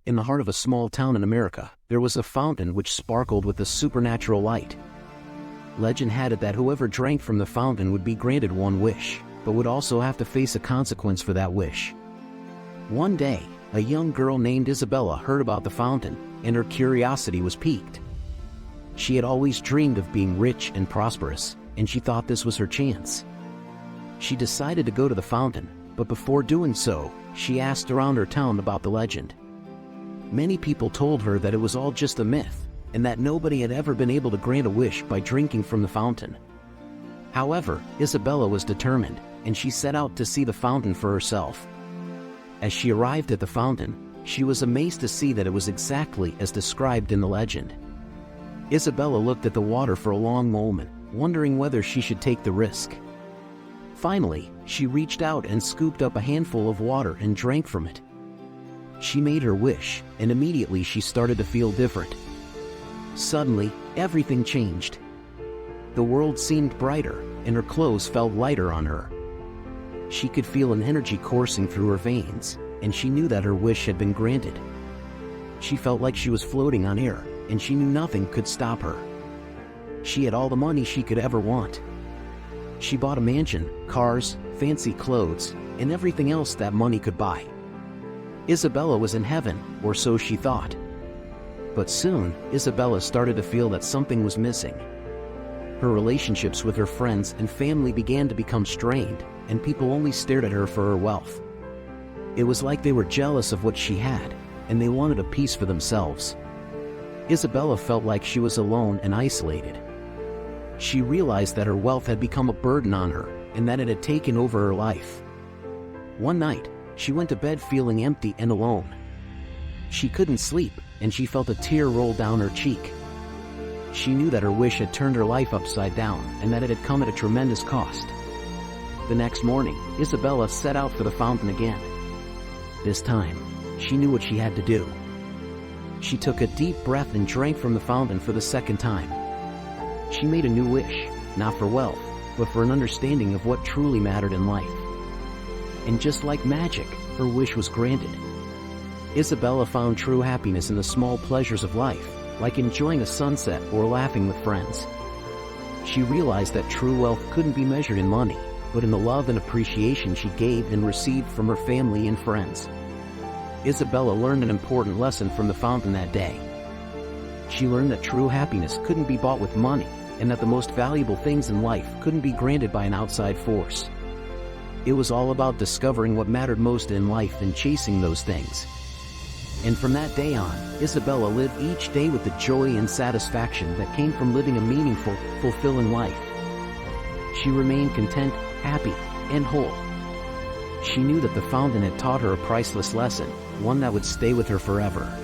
in the heart of a small town in America, there was a fountain which sparkled with a supernatural light. Legend had it that whoever drank from the fountain would be granted one wish, but would also have to face a consequence for that wish. One day, a young girl named Isabella heard about the fountain, and her curiosity was piqued. She had always dreamed of being rich and prosperous, and she thought this was her chance. She decided to go to the fountain, but before doing so, she asked around her town about the legend. Many people told her that it was all just a myth, and that nobody had ever been able to grant a wish by drinking from the fountain. However, Isabella was determined, and she set out to see the fountain for herself. As she arrived at the fountain, she was amazed to see that it was exactly as described in the legend. Isabella looked at the water for a long moment, wondering whether she should take the risk. Finally, she reached out and scooped up a handful of water and drank from it. She made her wish, and immediately she started to feel different. Suddenly, everything changed. The world seemed brighter, and her clothes felt lighter on her. She could feel an energy coursing through her veins, and she knew that her wish had been granted. She felt like she was floating on air, and she knew nothing could stop her. She had all the money she could ever want. She bought a mansion, cars, fancy clothes, and everything else that money could buy. Isabella was in heaven, or so she thought. But soon, Isabella started to feel that something was missing. Her relationships with her friends and family began to become strained, and people only stared at her for her wealth. It was like they were jealous of what she had, and they wanted a piece for themselves. Isabella felt like she was alone and isolated. She realized that her wealth had become a burden on her, and that it had taken over her life. One night, she went to bed feeling empty and alone. She couldn't sleep, and she felt a tear roll down her cheek. She knew that her wish had turned her life upside down, and that it had come at a tremendous cost. The next morning, Isabella set out for the fountain again. This time, she knew what she had to do. She took a deep breath and drank from the fountain for the second time. She made a new wish, not for wealth, but for an understanding of what truly mattered in life. And just like magic, her wish was granted. Isabella found true happiness in the small pleasures of life, like enjoying a sunset or laughing with friends. She realized that true wealth couldn't be measured in money, but in the love and appreciation she gave and received from her family and friends. Isabella learned an important lesson from the fountain that day. She learned that true happiness couldn't be bought with money, and that the most valuable things in life couldn't be granted by an outside force. It was all about discovering what mattered most in life and chasing those things. And from that day on, Isabella lived each day with the joy and satisfaction that came from living a meaningful, fulfilling life. She remained content, happy, and whole. She knew that the fountain had taught her a priceless lesson, one that would stay with her forever.